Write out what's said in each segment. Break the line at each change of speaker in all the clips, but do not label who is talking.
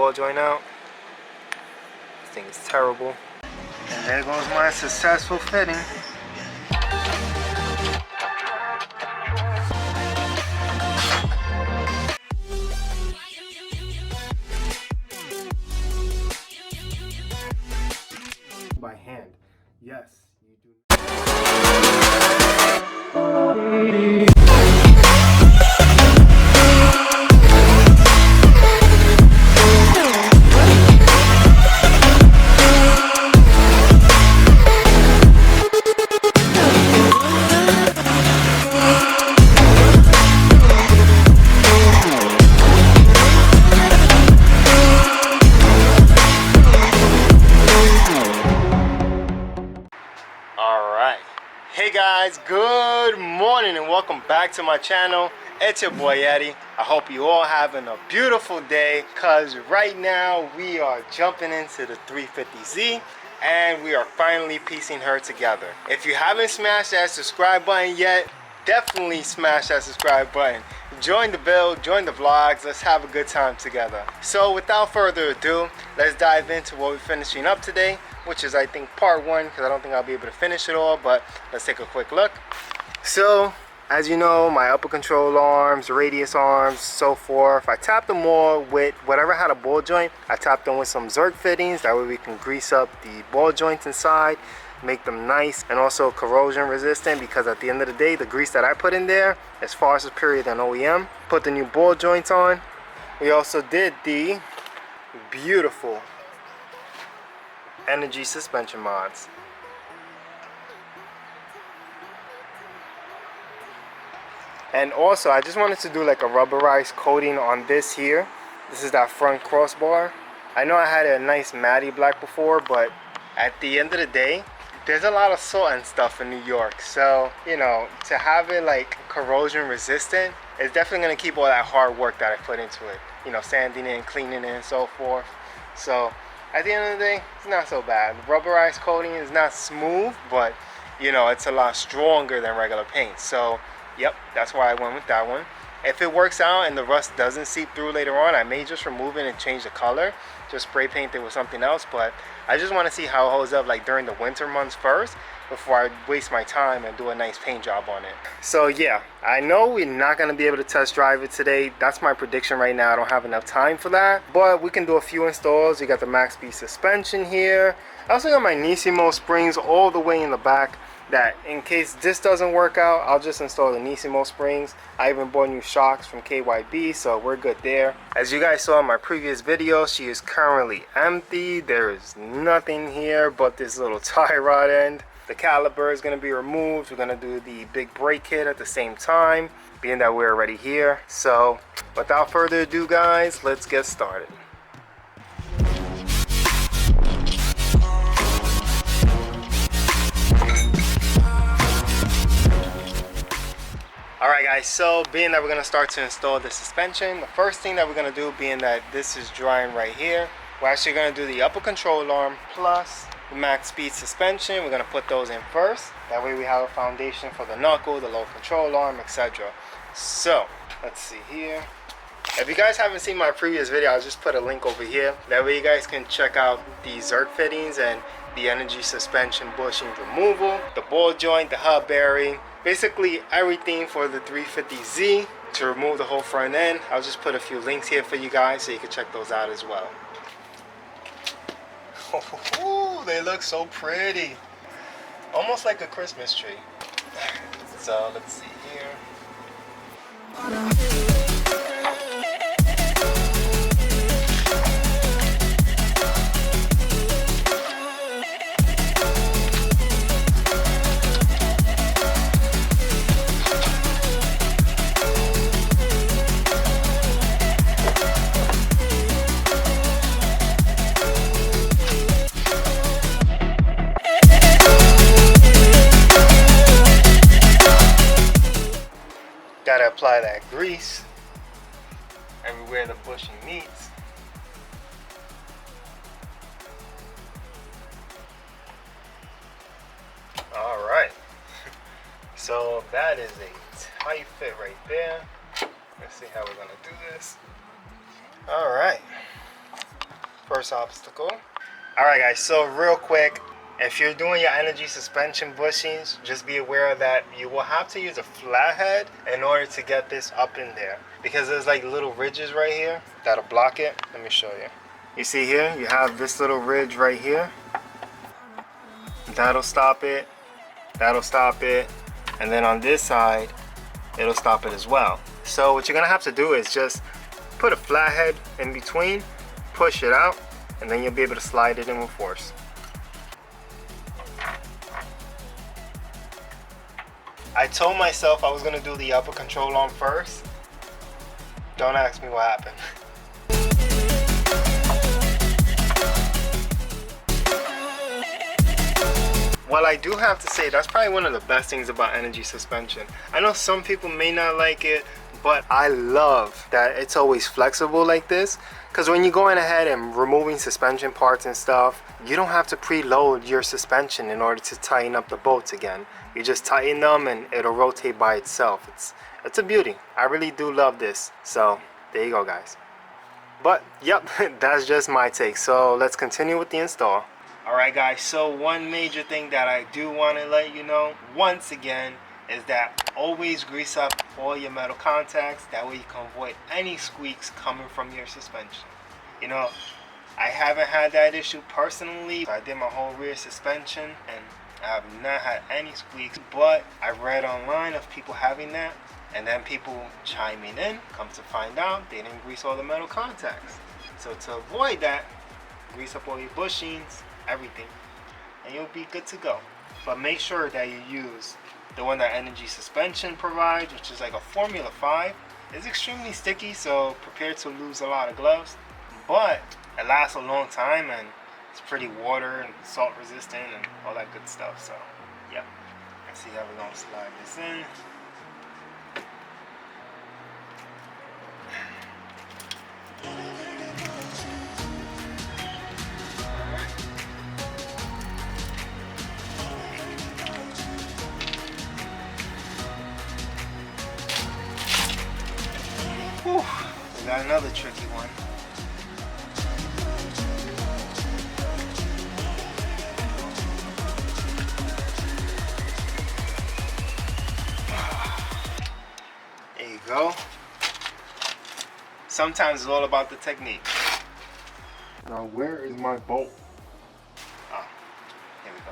ball joint out. This thing is terrible. And there goes my successful fitting. By hand. Yes, you do. Hey guys, good morning and welcome back to my channel. It's your boy Eddie. I hope you all having a beautiful day, cause right now we are jumping into the 350Z and we are finally piecing her together. If you haven't smashed that subscribe button yet, definitely smash that subscribe button. Join the build, join the vlogs, let's have a good time together. So without further ado, let's dive into what we're finishing up today, which is I think part one, because I don't think I'll be able to finish it all, but let's take a quick look. So as you know, my upper control arms, radius arms, so forth, I tapped them all with whatever had a ball joint. I tapped them with some zerk fittings, that way we can grease up the ball joints inside, make them nice and also corrosion resistant, because at the end of the day the grease that I put in there is far superior than OEM. Put the new ball joints on. We also did the beautiful energy suspension mods. And also I just wanted to do like a rubberized coating on this here. This is that front crossbar. I know I had a nice matty black before, but at the end of the day there's a lot of salt and stuff in New York, so you know, to have it like corrosion resistant is definitely going to keep all that hard work that I put into it, you know, sanding it and cleaning it and so forth. So at the end of the day, it's not so bad. The rubberized coating is not smooth, but you know, it's a lot stronger than regular paint. So yep, that's why I went with that one. If it works out and the rust doesn't seep through later on, I may just remove it and change the color, just spray paint it with something else. But I just want to see how it holds up like during the winter months first, before I waste my time and do a nice paint job on it. So yeah, I know we're not going to be able to test drive it today. That's my prediction right now. I don't have enough time for that, but we can do a few installs. You got the Maxpeed suspension here. I also got my Nissan springs all the way in the back, that in case this doesn't work out, I'll just install the Nissan springs. I even bought new shocks from KYB, so we're good there. As you guys saw in my previous video, she is currently empty. There is nothing here but this little tie rod end. The caliper is going to be removed. We're going to do the big brake kit at the same time, being that we're already here. So without further ado guys, let's get started. Alright guys, so being that we're going to start to install the suspension, the first thing that we're going to do, being that this is drying right here, we're actually going to do the upper control arm plus the Maxpeed suspension. We're going to put those in first. That way we have a foundation for the knuckle, the lower control arm, etc. So let's see here. If you guys haven't seen my previous video, I'll just put a link over here. That way you guys can check out the zerk fittings and the energy suspension bushing removal, the ball joint, the hub bearing, basically everything for the 350Z to remove the whole front end. I'll just put a few links here for you guys so you can check those out as well. Oh, they look so pretty, almost like a Christmas tree. So let's see here. Gotta apply that grease everywhere the bushing meets. Alright, so that is a tight fit right there. Let's see how we're gonna do this. Alright, First obstacle. Alright guys, so real quick, if you're doing your energy suspension bushings, just be aware that you will have to use a flathead in order to get this up in there. Because there's like little ridges right here that'll block it. Let me show you. You see here, you have this little ridge right here. That'll stop it. That'll stop it. And then on this side, it'll stop it as well. So what you're gonna have to do is just put a flathead in between, push it out, and then you'll be able to slide it in with force. I told myself I was gonna do the upper control arm first. Don't ask me what happened. Well, I do have to say, that's probably one of the best things about energy suspension. I know some people may not like it, but I love that it's always flexible like this. Because when you're going ahead and removing suspension parts and stuff, you don't have to preload your suspension in order to tighten up the bolts again. You just tighten them and it'll rotate by itself. It's a beauty. I really do love this. So there you go, guys. But yep, that's just my take. So let's continue with the install. Alright guys, so one major thing that I do want to let you know once again is that always grease up all your metal contacts. That way you can avoid any squeaks coming from your suspension. You know, I haven't had that issue personally. I did my whole rear suspension and I have not had any squeaks, but I read online of people having that, and then people chiming in, come to find out they didn't grease all the metal contacts. So to avoid that, grease up all your bushings, everything, and you'll be good to go. But make sure that you use the one that Energy Suspension provides, which is like a Formula 5. It's extremely sticky, so prepare to lose a lot of gloves, but it lasts a long time and it's pretty water and salt resistant and all that good stuff. So yeah, let's see how we're gonna slide this in. Whew, we got another tricky one. There you go. Sometimes it's all about the technique. Now where is my bolt? Ah, here we go.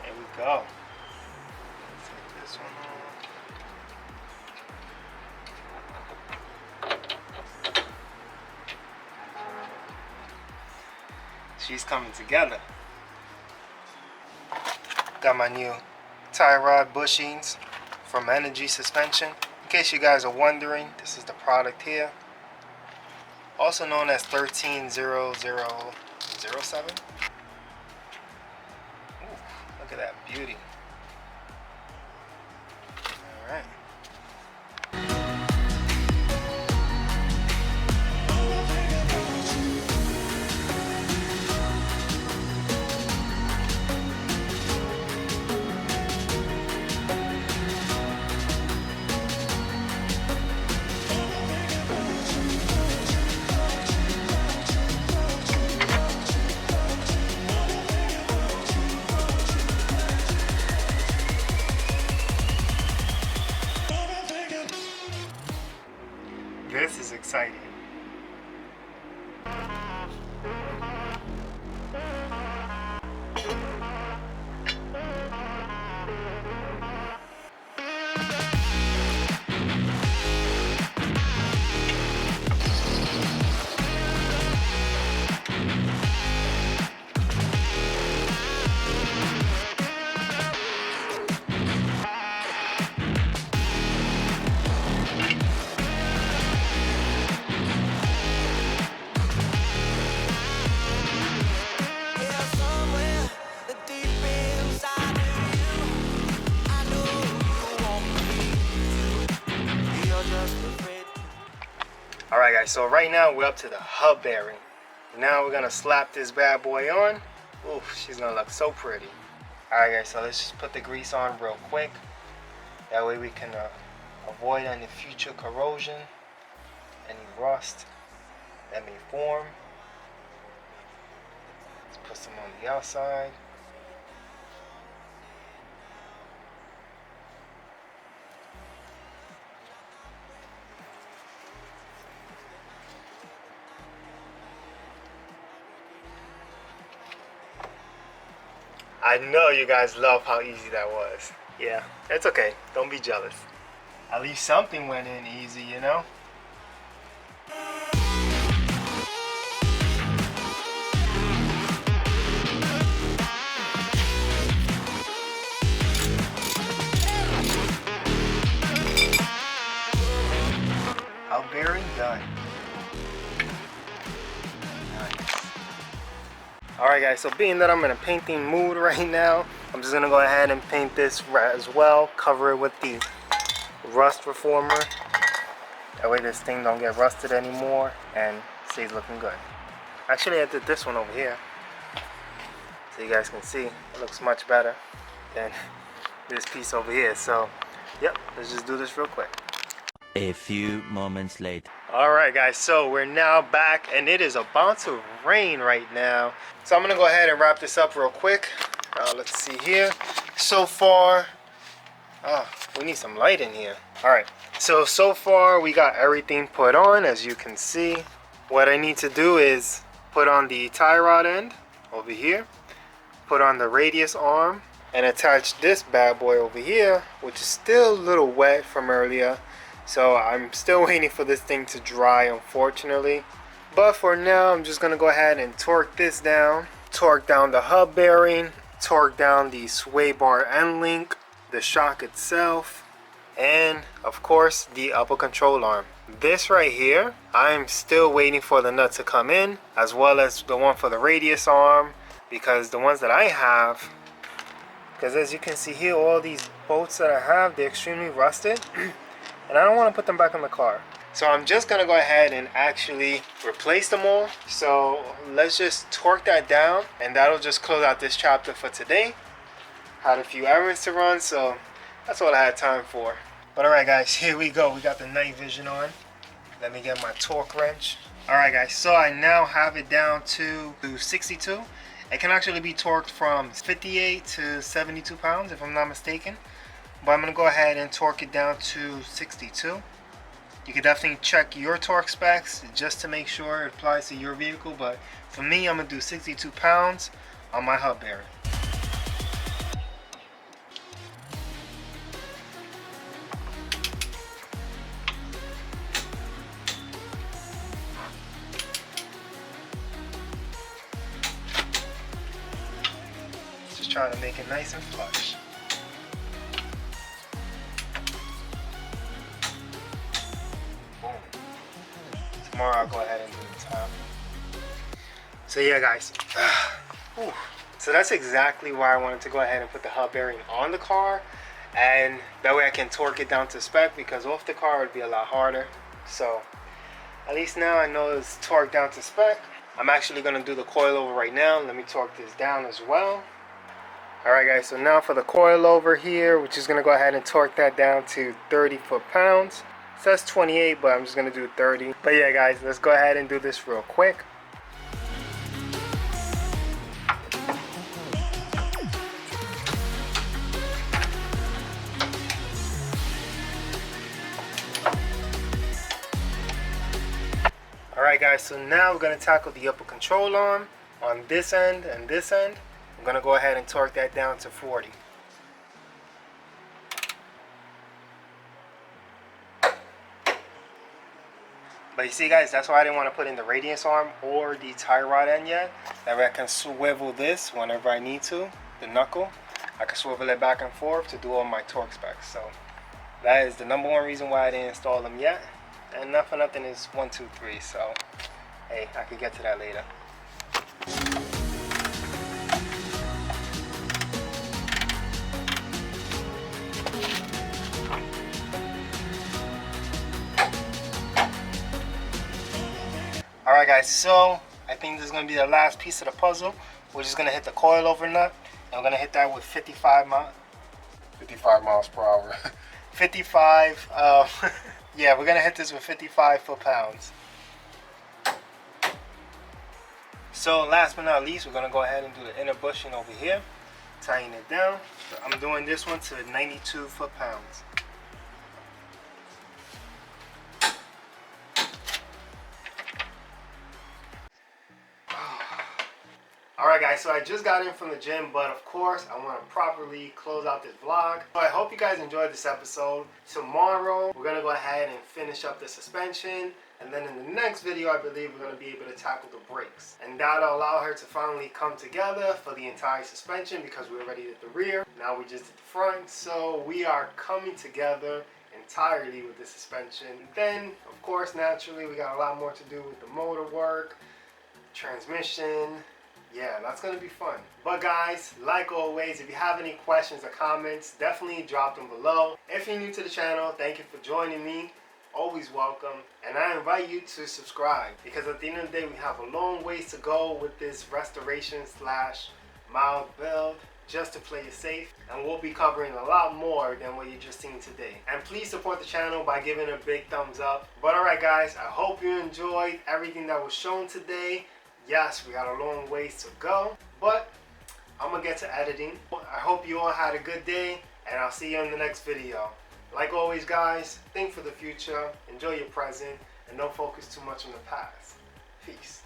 There we go. Take this one off. She's coming together. Got my new tie rod bushings from Energy Suspension. In case you guys are wondering, this is the product here. Also known as 130007. Look at that beauty. All right. This is exciting. Alright guys, so right now we're up to the hub bearing. Now we're gonna slap this bad boy on. Oof, she's gonna look so pretty. Alright guys, so let's just put the grease on real quick. That way we can avoid any future corrosion, any rust that may form. Let's put some on the outside. I know you guys love how easy that was. Yeah, it's okay. Don't be jealous. At least something went in easy, you know? Out bearing done. Alright guys, so being that I'm in a painting mood right now, I'm just gonna go ahead and paint this as well. Cover it with the rust reformer. That way this thing don't get rusted anymore and stays looking good. Actually, I did this one over here, so you guys can see it looks much better than this piece over here. So yep, let's just do this real quick.
A few moments later.
Alright guys, so we're now back and it is about to rain right now. So I'm going to go ahead and wrap this up real quick. Let's see here. So far, we need some light in here. Alright, so far we got everything put on, as you can see. What I need to do is put on the tie rod end over here, put on the radius arm, and attach this bad boy over here, which is still a little wet from earlier. So I'm still waiting for this thing to dry, unfortunately. But for now, I'm just going to go ahead and torque this down. Torque down the hub bearing. Torque down the sway bar end link. The shock itself. And, of course, the upper control arm. This right here, I'm still waiting for the nut to come in. As well as the one for the radius arm. Because the ones that I have, because as you can see here, all these bolts that I have, they're extremely rusted. And I don't want to put them back in the car. So I'm just going to go ahead and actually replace them all. So let's just torque that down. And that'll just close out this chapter for today. Had a few errands to run, so that's all I had time for. But alright guys, here we go. We got the night vision on. Let me get my torque wrench. Alright guys, so I now have it down to 62. It can actually be torqued from 58 to 72 pounds if I'm not mistaken. But I'm going to go ahead and torque it down to 62. You can definitely check your torque specs just to make sure it applies to your vehicle. But for me, I'm going to do 62 pounds on my hub bearing. Just trying to make it nice and flush. Tomorrow I'll go ahead and do the top. So yeah guys, so that's exactly why I wanted to go ahead and put the hub bearing on the car, and that way I can torque it down to spec, because off the car it would be a lot harder. So at least now I know it's torqued down to spec. I'm actually going to do the coilover right now. Let me torque this down as well. Alright guys, so now for the coilover here, which is going to go ahead and torque that down to 30 foot-pounds. It says 28, but I'm just going to do 30. But yeah guys, let's go ahead and do this real quick. Alright guys, so now we're going to tackle the upper control arm on this end and this end. I'm going to go ahead and torque that down to 40. But you see guys, that's why I didn't want to put in the radius arm or the tie rod end yet. That way I can swivel this whenever I need to, the knuckle. I can swivel it back and forth to do all my torque specs. So that is the number one reason why I didn't install them yet. And not for nothing is 1, 2, 3. So hey, I could get to that later. Alright guys, so I think this is going to be the last piece of the puzzle. We're just going to hit the coilover nut. And we're going to hit that with 55 miles per hour. 55, yeah, we're going to hit this with 55 foot-pounds. So last but not least, we're going to go ahead and do the inner bushing over here. Tighten it down. So I'm doing this one to 92 foot-pounds. Alright guys, so I just got in from the gym, but of course I want to properly close out this vlog. So I hope you guys enjoyed this episode. Tomorrow we're going to go ahead and finish up the suspension, and then in the next video I believe we're going to be able to tackle the brakes. And that'll allow her to finally come together for the entire suspension, because we already did the rear, now we just did the front. So we are coming together entirely with the suspension. Then of course naturally we got a lot more to do with the motor work, transmission. Yeah, that's going to be fun. But guys, like always, if you have any questions or comments, definitely drop them below. If you're new to the channel, thank you for joining me. Always welcome. And I invite you to subscribe, because at the end of the day, we have a long ways to go with this restoration / mild build, just to play it safe. And we'll be covering a lot more than what you just seen today. And please support the channel by giving a big thumbs up. But alright guys, I hope you enjoyed everything that was shown today. Yes, we got a long ways to go, but I'm gonna get to editing. I hope you all had a good day, and I'll see you in the next video. Like always guys, think for the future, enjoy your present, and don't focus too much on the past. Peace.